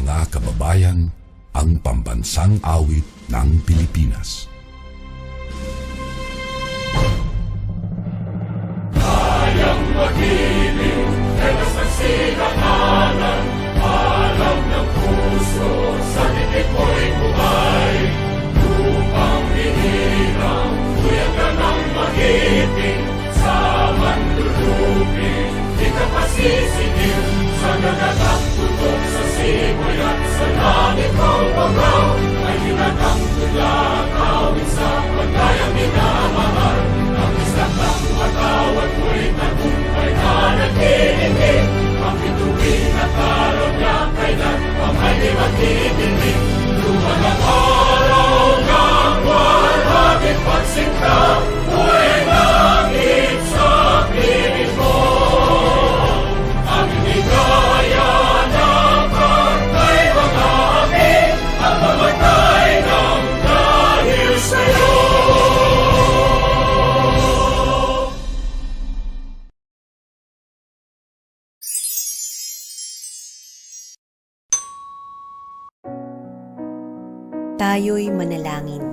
mga kababayan, ang pambansang awit ng Pilipinas. Kayang mag-ibig, telos ng sinakalan, alam ng puso, sa titik mo'y buhay. Lupang hinirang, tuyag ka ng mag-ibig, sa manlulupin, di ka pasisingil, sa nagagang tutok sa simoy at sa langit ng bagaw, ay hinatang tulad, awit sa pagkayang minamahal. Ang isang ng matawad mo'y tagumpay na naghihiling, ang bituin at araw niya kailan ang ay di maghihiling. Luman ang araw ng walhagit pagsinta, buhay langit sa piling mo. Ang inigaya ng pagkay mga api, ang mamatay ng dahil sa'yo. Tayo'y manalangin.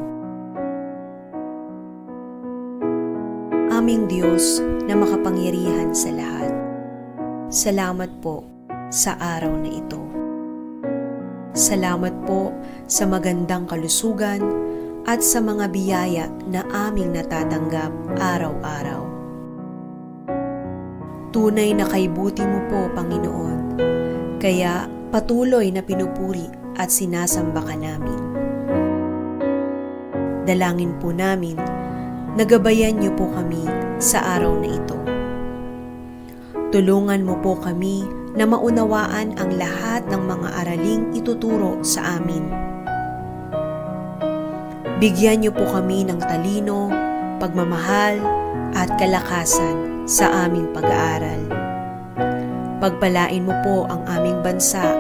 Aming Diyos na makapangyarihan sa lahat, salamat po sa araw na ito. Salamat po sa magandang kalusugan at sa mga biyaya na aming natatanggap araw-araw. Tunay na kaibuti mo po, Panginoon, kaya patuloy na pinupuri at sinasamba ka namin. Dalangin po namin, nagabayan niyo po kami sa araw na ito. Tulungan mo po kami na maunawaan ang lahat ng mga araling ituturo sa amin. Bigyan niyo po kami ng talino, pagmamahal at kalakasan sa aming pag-aaral. Pagpalain mo po ang aming bansa,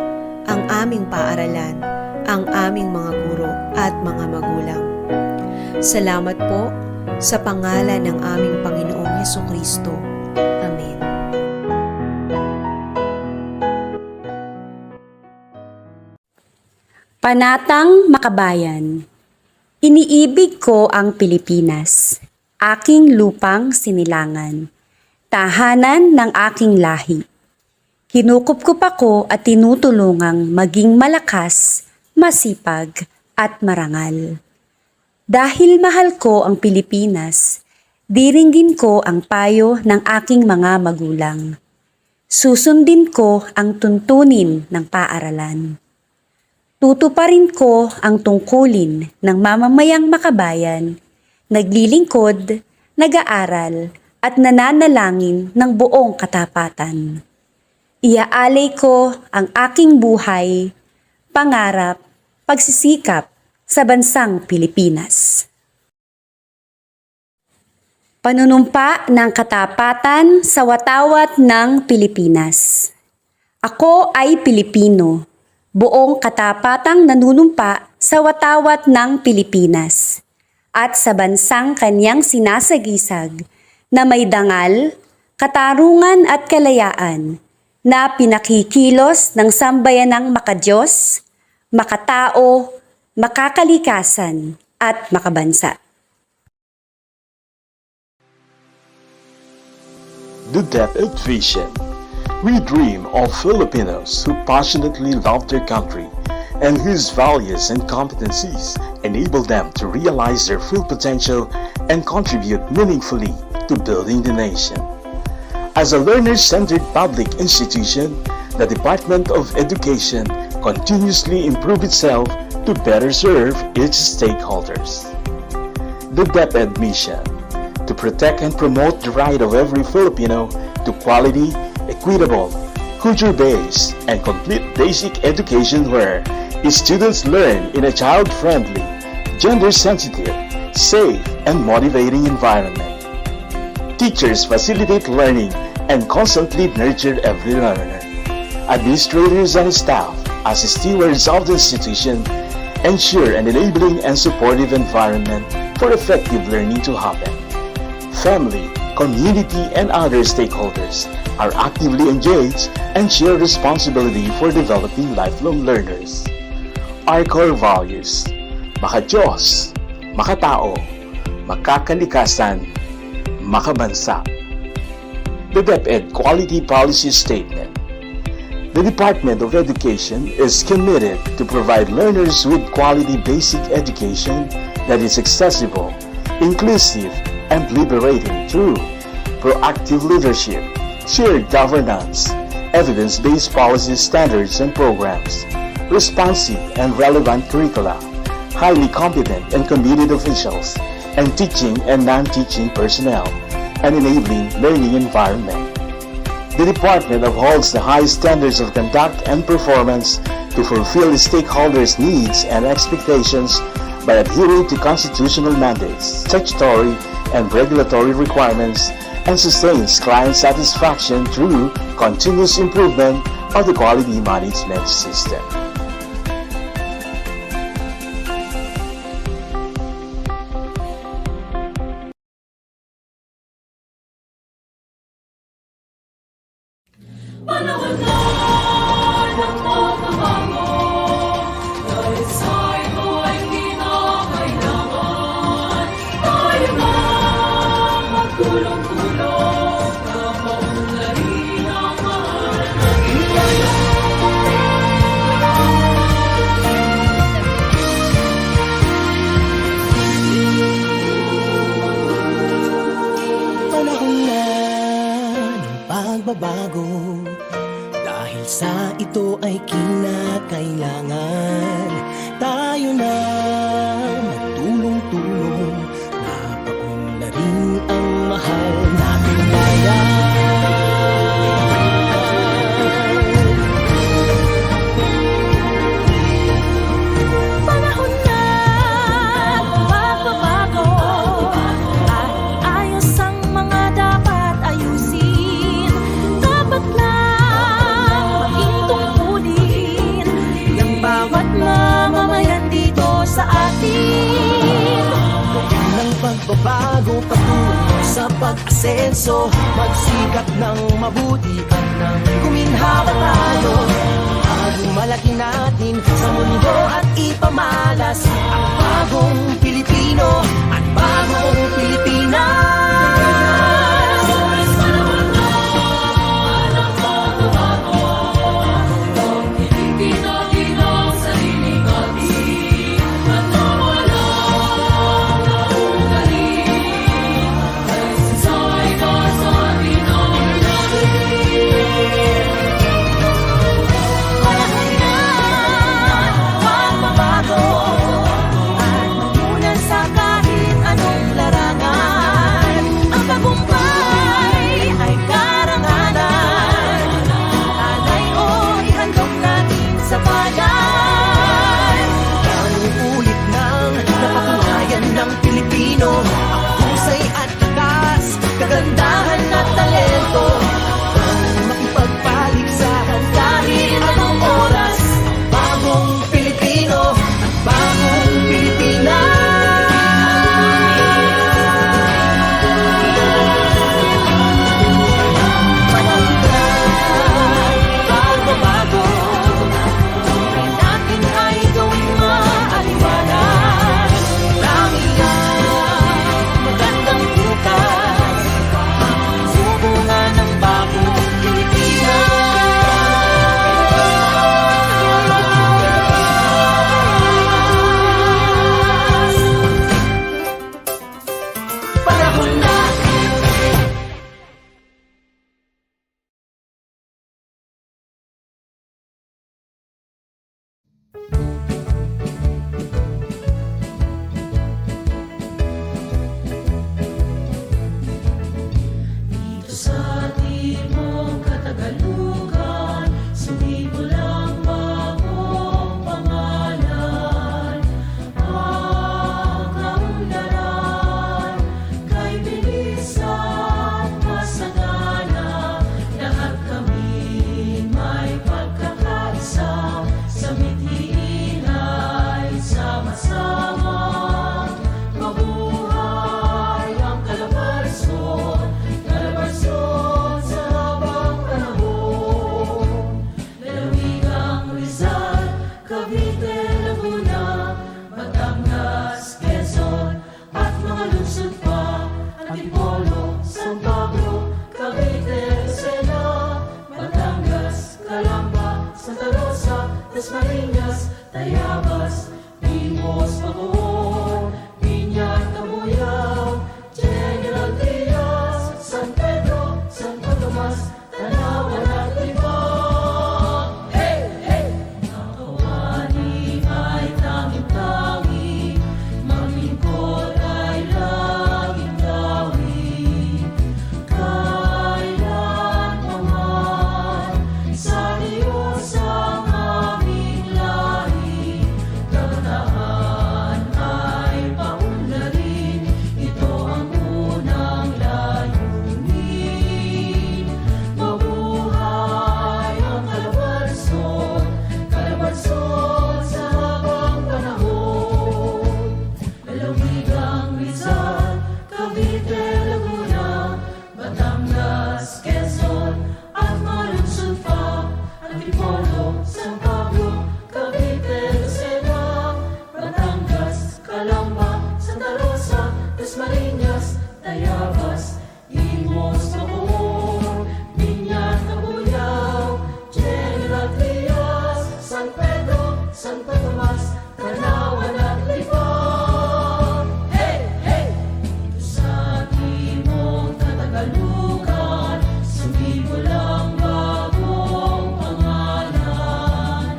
ang aming paaralan, ang aming mga guro at mga magulang. Salamat po sa pangalan ng aming Panginoong Hesukristo. Amen. Panatang Makabayan. Iniibig ko ang Pilipinas, aking lupang sinilangan, tahanan ng aking lahi. Kinukupkup ako at tinutulungang maging malakas, masipag at marangal. Dahil mahal ko ang Pilipinas, diringgin ko ang payo ng aking mga magulang. Susundin ko ang tuntunin ng paaralan. Tutuparin ko ang tungkulin ng mamamayang makabayan, naglilingkod, nag-aaral at nananalangin ng buong katapatan. Iaalay ko ang aking buhay, pangarap, pagsisikap sa bansang Pilipinas. Panunumpa ng katapatan sa watawat ng Pilipinas. Ako ay Pilipino, buong katapatang nanunumpa sa watawat ng Pilipinas at sa bansang kanyang sinasagisag na may dangal, katarungan at kalayaan na pinakikilos ng sambayanang makadiyos, makatao, makakalikasan at makabansa. The DepEd Vision. We dream of Filipinos who passionately love their country and whose values and competencies enable them to realize their full potential and contribute meaningfully to building the nation. As a learner-centered public institution, the Department of Education continuously improves itself to better serve its stakeholders. The DepEd mission, to protect and promote the right of every Filipino to quality, equitable, culture-based, and complete basic education where its students learn in a child-friendly, gender-sensitive, safe, and motivating environment. Teachers facilitate learning and constantly nurture every learner. Administrators and staff, as stewards of the institution, ensure an enabling and supportive environment for effective learning to happen. Family, community, and other stakeholders are actively engaged and share responsibility for developing lifelong learners. Our core values: maka-Diyos, makatao, makakalikasan, makabansa. The DepEd Quality Policy Statement. The Department of Education is committed to provide learners with quality basic education that is accessible, inclusive, and liberating through proactive leadership, shared governance, evidence-based policy standards and programs, responsive and relevant curricula, highly competent and committed officials, and teaching and non-teaching personnel, and enabling learning environment. The department upholds the highest standards of conduct and performance to fulfill the stakeholders' needs and expectations by adhering to constitutional mandates, statutory and regulatory requirements, and sustains client satisfaction through continuous improvement of the quality management system. Panahon na ng pagbabago, dahil sa ito ay kinakailangan. Tayo na magtulong-tulong na maunlarin ang mahal natin ngayon. Panahon na ng pagbabago, dahil sa ito ay kinakailangan. Tayo na magtulong-tulong na paunlarin ang mahal nating bayan. Panahon na magbabago at ayos ang mga dapat ayusin. Dapat lang maging tungkulin ng bawat mamamayan dito sa atin. Ng pagbabago patungo sa pag-asenso, magsikap ng mabuti at nang guminhawa tayo. Malaki natin sa mundo at ipamalas ang bagong Pilipino at bagong Pilipinas. Panahon na ng pagbabago, pagpilitin natin ang sarili natin at nawalan ng ugaling, dahil sa'y kasabi ng natin. Panahon na magbabago at mamunan sa kahit anong larangan. Ang tagumpay ay karangalan. Alay o ihandog natin sa bayan. Ang ulit ng napatunayan ng Pilipino, ang husay at takas, kagandahan at talento. Ang makipagpaligsahan kahit anong oras, bagong Pilipino at bagong Pilipinas. Panahon na pagbabago, Tunay natin ay gawing maaliwalas. Marami ang magandang bukas. Subungan ng bagong Pilipinas. panahon na. Dito sa timog Katagalugan, sumimulang bagong pangalan. Ang kaunlaran kay bilis at masagana. Lahat kami may pagkakaisa, sa mithiin ay sama-sama. Mabuhay ang Calabarzon, Calabarzon sa habang Dasmariñas, Tayabas, Limos, Bacoor, Piña, Cabuyao, General Trias, San Pedro, Santo Tomas, Tanawan at Libang. Hey! Hey! Nakawani ay tanging-tangi, maglingkod ay laging gawin. Kailanman sa Diyos ang aming lahi, kabataan ay paunlarin, ito ang unang layunin. Mabuhay ang Calabarzon, Calabarzon sa habang panahon. Lalawigang Rizal, Cavite, Laguna, Batangas, Quezon, at malunsod pa Antipolo, San Pablo, Cavite, Lucena, Batangas, Calamba, Santa Rosa, Dasmariñas, Tayabas, Limos, Bacoor, Piña, Cabuyao, General Trias, San Pedro, Santo Tomas, Tanawan at Libang. Hey! Hey! Dito sa timog Katagalugan, sumibol ang bagong pangalan.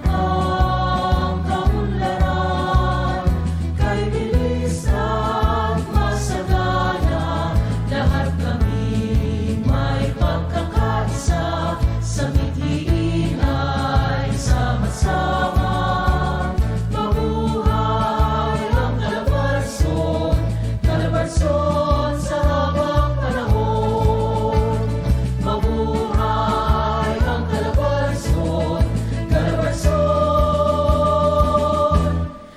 Ang kaunlaran kay bilis at masagana, lahat kami may pagkakaisa, sa mithiin ay sama-sama. Mabuhay ang Calabarzon, Calabarzon sa habang panahon. Mabuhay ang Calabarzon, Calabarzon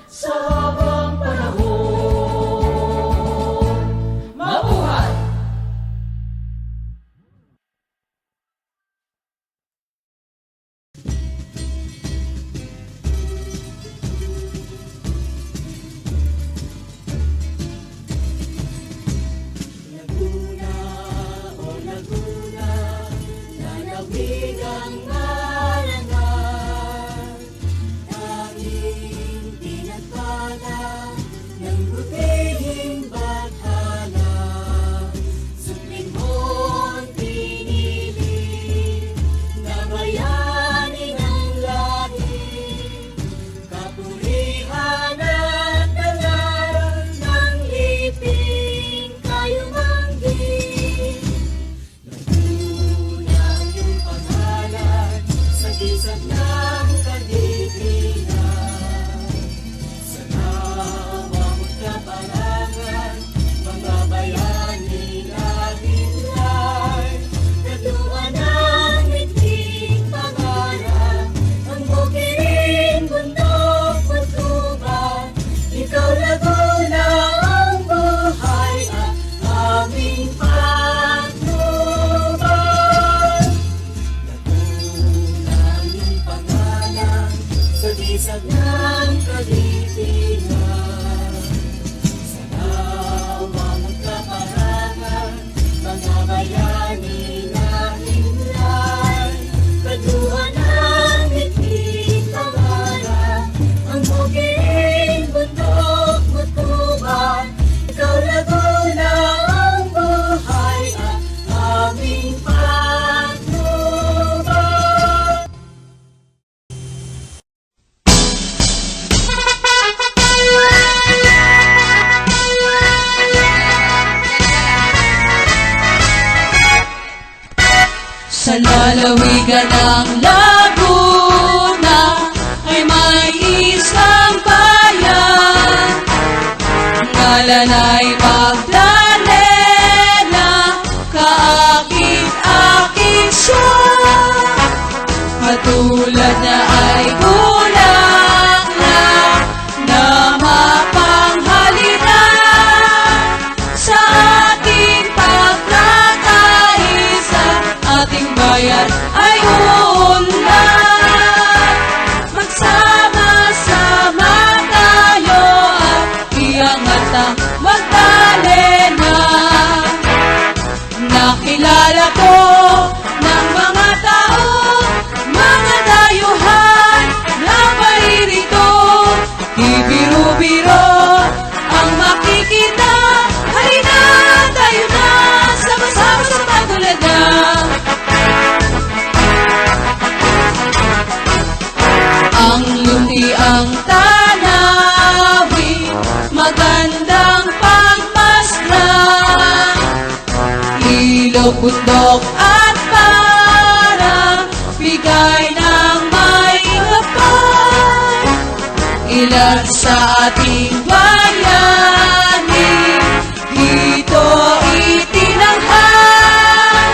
sa habang panahon. Mabuhay! Laguna, o Laguna, lalawig ang marangal. Tanging pinagpala ng butihing bathala. Supling mo't pinili na bayani ng lahi. Kapurihan at dangal ng liping kayumanggi. Laguna ang iyong pangalan sa gisag ng Pilipinas. Sa nawa mo't kaparangan, mga bayani natin ay kaduan ang miting pangarap. Ang bukirin, bundok, pagtuban, ikaw Laguna ang buhay at aming patnuban. Laguna ang iyong pangalan sa gisag ng Pilipinas. Sa nawa mo't kaparangan, mga bayani natin ay kaduan ang miting pangarap. Ang bukirin, bundok, pagtuban, ikaw Laguna ang buhay at aming patnuban. Sa lalawigan ng Laguna ay may isang bayan, ngalan ay Magdalena, kaakit-akit siya. Katulad na ay bulaklak na mapanghalina sa ating pagkakaisa. Ating bayan ay uunlad, magsama-sama tayo at iangat ang Magdalena. ilog, bundok at parang bigay ng may kapal. Ilan sa ating bayani dito itinanghal.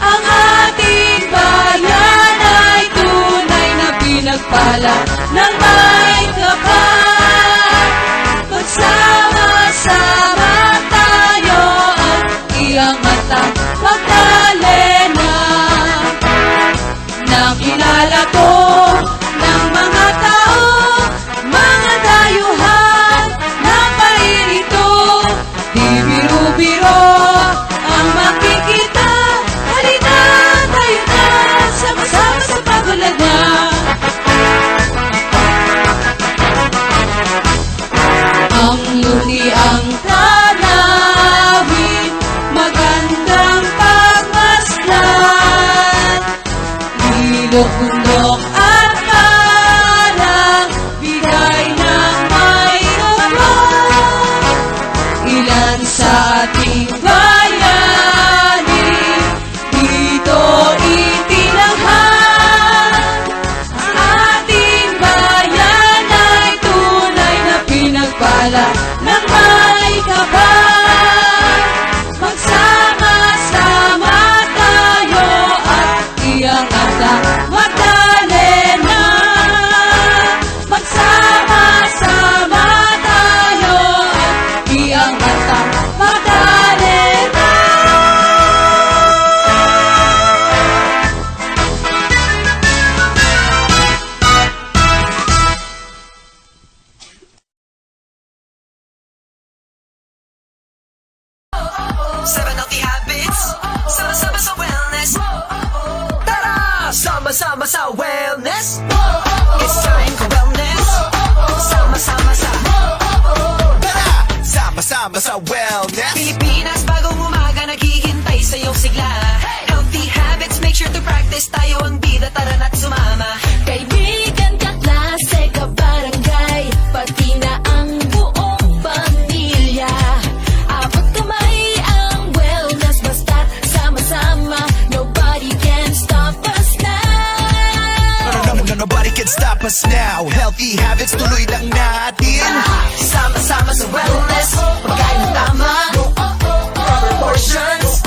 Ang ating bayan ay tunay na pinagpala ng may kapal. Magsama-sama tayo at iangat ang Magdalena. Nakilala ko ng mga tao, mga dayuhan na pairito. Di biro-biro ang makikita. Halina tayo na, sama-sama sa pagulad na. Ang luni ang tanawin, magandang pagmasdan. Ilog, bundok at parang bigay ng may kapal. Ilan sa ating bayani dito itinanghal. Ang ating bayan ay tunay na pinagpala ng may kapal. Magsama-sama tayo at iangat ang Magdalena. Magsama-sama tayo at iangat ang Magdalena. Seven healthy habits. Sama-sama sa wellness. Tara! Sama-sama sa wellness. It's time for wellness. Sama-sama sa Tara! Sama-sama sa wellness. Pilipinas, bagong umaga, naghihintay sa iyong sigla. Healthy habits, make sure to practice. Tayo ang bida, tara na't sumama. Kaibigan, kaklase, kabarangay, pati na ang buong pamilya. Abot kamay ang wellness, basta't sama-sama, nobody can stop us now. Nobody can stop us now. Healthy habits, tuloy lang natin. Sama-sama sa wellness, pagkain ng tama, proper portions,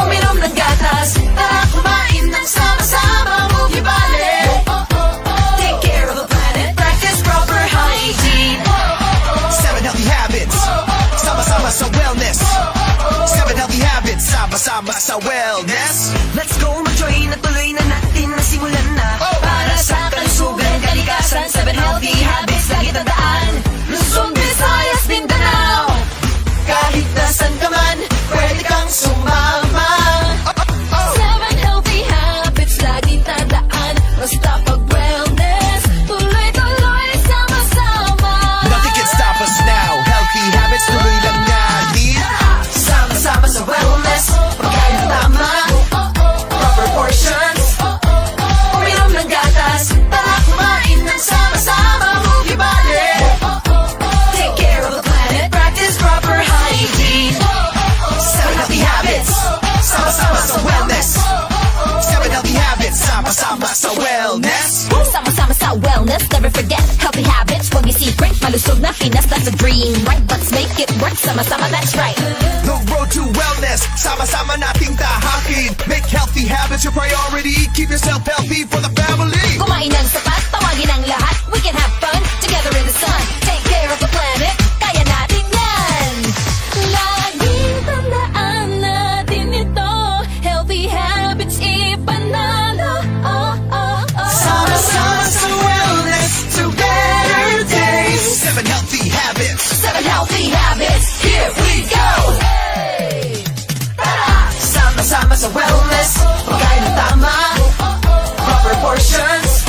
uminom ng gatas, tara kumain ng sama-sama, huwag ibali. Take care of the planet, practice proper hygiene. 7 healthy habits, sama-sama sa wellness. 7 healthy habits, sama-sama sa wellness. Let's go, mag-join na tuloy na natin, nasimulan na. Para sa kalusugan, kalikasan, 7 healthy habits, lagi tandaan. Luzon, Visayas, Mindanao, kahit nasan ka man, pwede kang sumama. 7 healthy habits, laging tandaan, basta pag wellness, tuloy-tuloy, sama-sama. Nothing can stop us now. Healthy habits, tuloy lang natin. Sama-sama sa wellness, pagkain ng tama, proper portions, uminom ng gatas, tara kumain ng sama-sama, huwag ibali. Take care of the planet, practice proper hygiene. 7 healthy habits, sama-sama sa wellness. 7 healthy habits, sama-sama sa wellness. Sama-sama sa wellness, never forget healthy habits. Huwag i-secret, malusog na Pinas, that's a dream, right? Let's make it work, sama-sama, that's right. The road to wellness, sama-sama nating tahakin. Make healthy habits your priority. Keep yourself healthy for the family. Kumain ng sapat, tawagin ang lahat. We can have fun together in the sun. Take care of the planet, kaya natin yan. Laging tandaan natin ito. Healthy habits, ipanalo. Sama-sama sa wellness, to better days. 7 healthy habits. 7 healthy habits, here we go. Sama-sama sa wellness, pagkain ng tama, proper portions,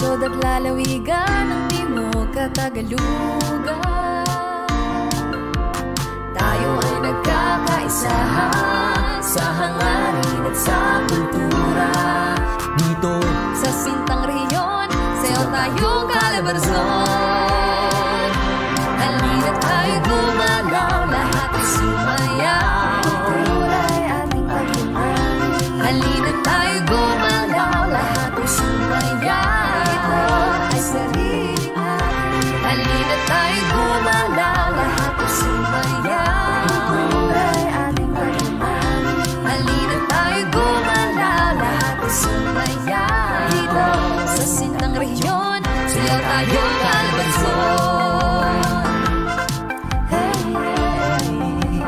lungsod at lalawigan ng Timog at Tagalugan. Tayo ay nagkakaisahan sa hangarin at sa kultura. Dito Sa sintang rehiyon, sayo tayo Calabarzon. Halina tayo gumalaw, lahat ay sumayaw. Kultura'y ating pagmamahal. Halina tayo gumalaw, lahat ay sumayaw. Ito ay sarili natin. Halina tayo gumalaw, lahat ay sumayaw. Kultura'y ating pagmamahal. Halina tayo gumalaw, lahat ay sumayaw. Dito sa sintang rehiyon, sayo tayo Calabarzon. Hey, hey.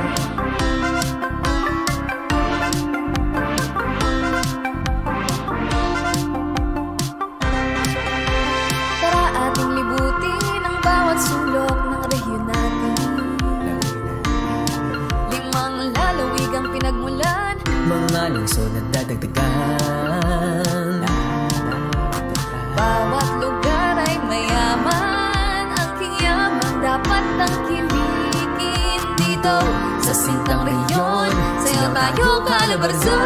Tara ating libutin ang bawat sulok ng rehiyon natin. Limang lalawig ang pinagmulan, mga lungsod na dadagdagan. bawat lugar ay mayaman. Ang yaman dapat tangkilikin. Dito sa sintang rehiyon, sayo tayo Calabarzon.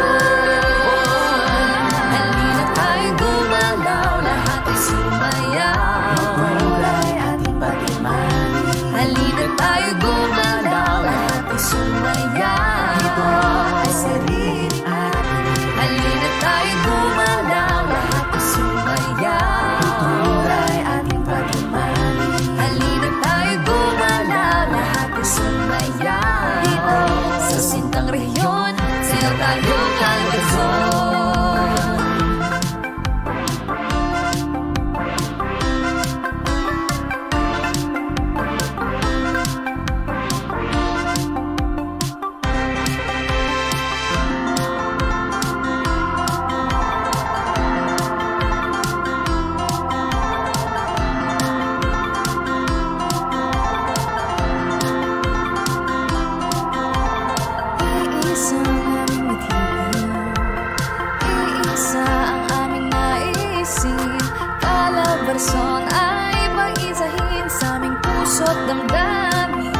Halina tayo gumalaw, lahat ay sumayaw. Kultura'y ating pagmamahal. Halina tayo gumalaw, lahat ay sumayaw. Ito ay sarili natin. Halina tayo gumalaw, lahat ay sumayaw. Kultura'y ating pagmamahal. Halina tayo gumalaw, lahat ay sumayaw. Dito sa sintang rehiyon, sayo tayo Calabarzon. Iisa ang aming mithiin, iisa ang aming naisin. Calabarzon ay pag-isahin sa aming puso't damdamin.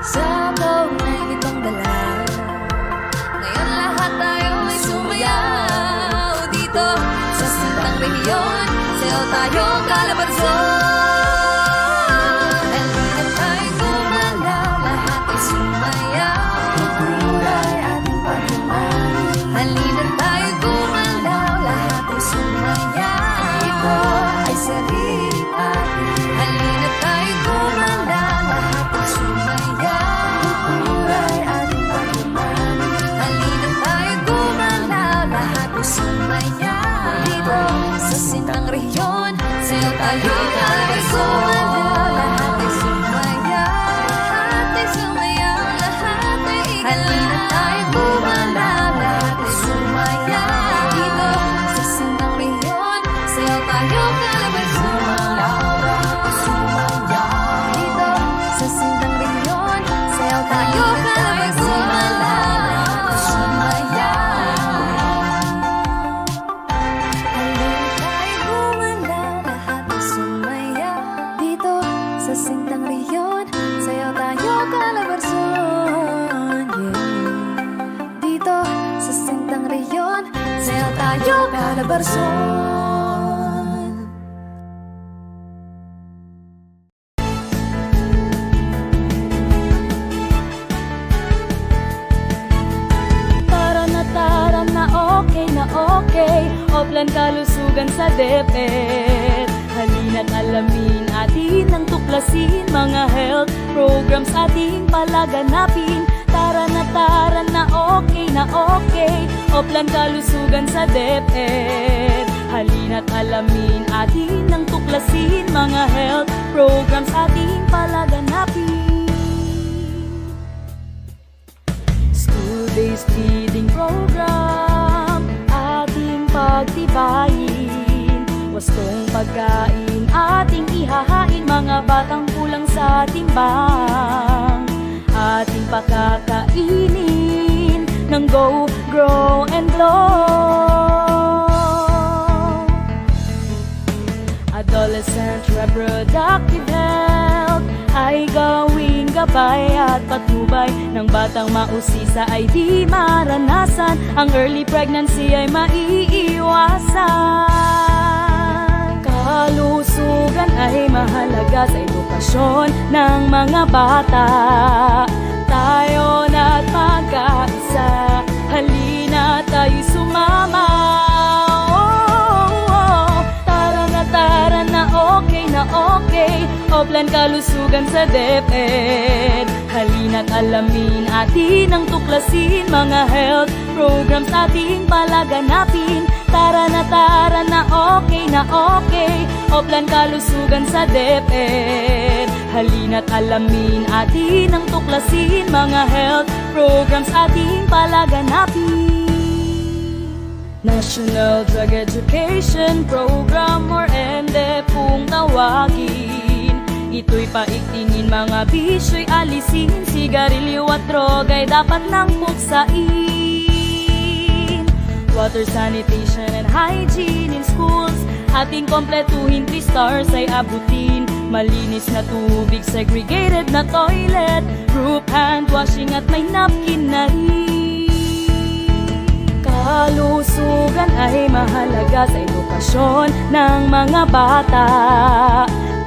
Sa kaunay nitong dala, ngayon lahat tayo ay sumayaw. Dito sa sintang rehiyon, sayo tayo Calabarzon. Halina tayo gumalaw, lahat ay sumayaw. Kultura'y ating pagmamahal. Halina tayo gumalaw, lahat ay sumayaw. Ito ay sarili natin. Halina tayo gumalaw, lahat ay sumayaw. Kultura'y ating pagmamahal. Halina tayo gumalaw, lahat ay sumayaw. Dito sa sintang rehiyon, sayo tayo Calabarzon. Lahat ay sumayaw, lahat ay sumayaw, lahat ay ikaw. Halina tayo gumalaw, lahat ay sumayaw. Dito sa sintang rehiyon, sayo tayo Calabarzon. Lahat ay sumayaw. Dito sa sintang rehiyon, sayo tayo Calabarzon. Lahat ay sumayaw. Halina tayo gumalaw, lahat ay sumayaw. Dito sa sintang rehiyon, sayo tayo Calabarzon. Yeah. Dito sa sintang rehiyon, sayo tayo Calabarzon. Tara na okay, Oplan kalusugan sa DepEd. Halina't alamin atin ang tuklasin, mga health programs ating palaganapin. Tara na okay, Oplan kalusugan sa DepEd. Halina't alamin atin ang tuklasin, mga health programs ating palaganapin. School-based feeding program ating pagtibayin. Wastong pagkain ating ihahain, mga batang kulang sa timbang. Ating pakakainin ng Go, Grow and Glow. reproductive health ay gawing gabay at patnubay ng batang mausisa ay di maranasan. Ang early pregnancy ay maiiwasan. Kalusugan ay mahalaga sa edukasyon ng mga bata. Tayo na't magkaisa, halina tayo'y sumama. Tara na okay, Oplan kalusugan sa DepEd. Halina't alamin atin ang tuklasin, mga health programs ating palaganapin. Tara na okay, Oplan kalusugan sa DepEd. Halina't alamin atin ang tuklasin, mga health programs ating palaganapin. National Drug Education Program or NDE kung tawagin. Ito'y paigtingin, mga bisyo'y alisin. Sigarilyo at droga'y dapat nang puksain. Water sanitation and hygiene in schools ating kompletuhin, 3 stars ay abutin. Malinis na tubig, segregated na toilet, group hand washing at may napkin na rin. Kalusugan ay mahalaga sa edukasyon ng mga bata.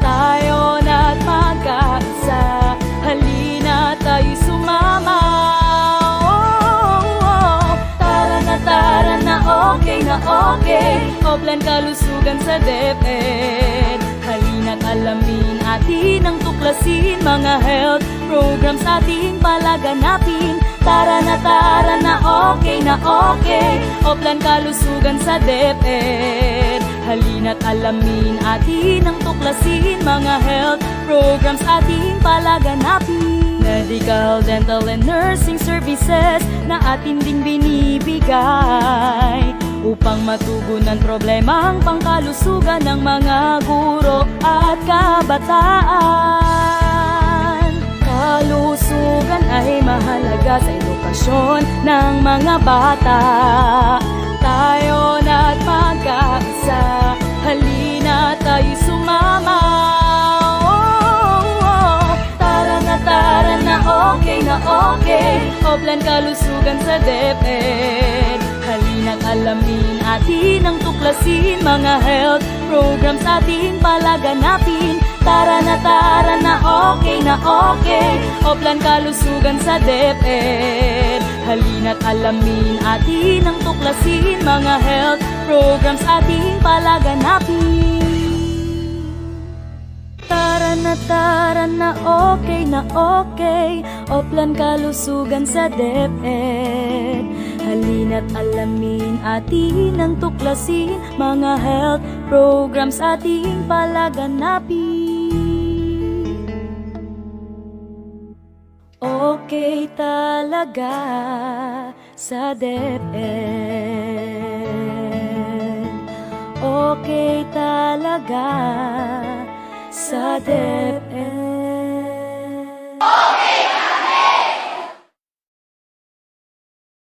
Tayo na't magkaisa, halina tayo'y sumama. Tara na okay, Oplan kalusugan sa DepEd. Halina't alamin atin ang tuklasin, mga health programs ating palaganapin. Tara na okay, Oplan kalusugan sa DepEd. Halina't alamin atin ang tuklasin, mga health programs ating palaganapin. Medical, dental, and nursing services na atin ding binibigay upang matugunan problemang pangkalusugan ng mga guro at kabataan. Kalusugan ay mahalaga sa edukasyon ng mga bata. Tayo na't magkaisa, halina tayo'y sumama. Tara na okay, Oplan kalusugan sa DepEd. Halina't alamin atin ang tuklasin, mga health programs ating palaganapin. Tara na okay, Oplan kalusugan sa DepEd. Halina't alamin atin ang tuklasin, mga health programs ating palaganapin. Tara na okay, Oplan kalusugan sa DepEd. Halina't alamin atin ang tuklasin, mga health programs ating palaganapin. Okay talaga sa DepEd. Okay talaga sa DepEd.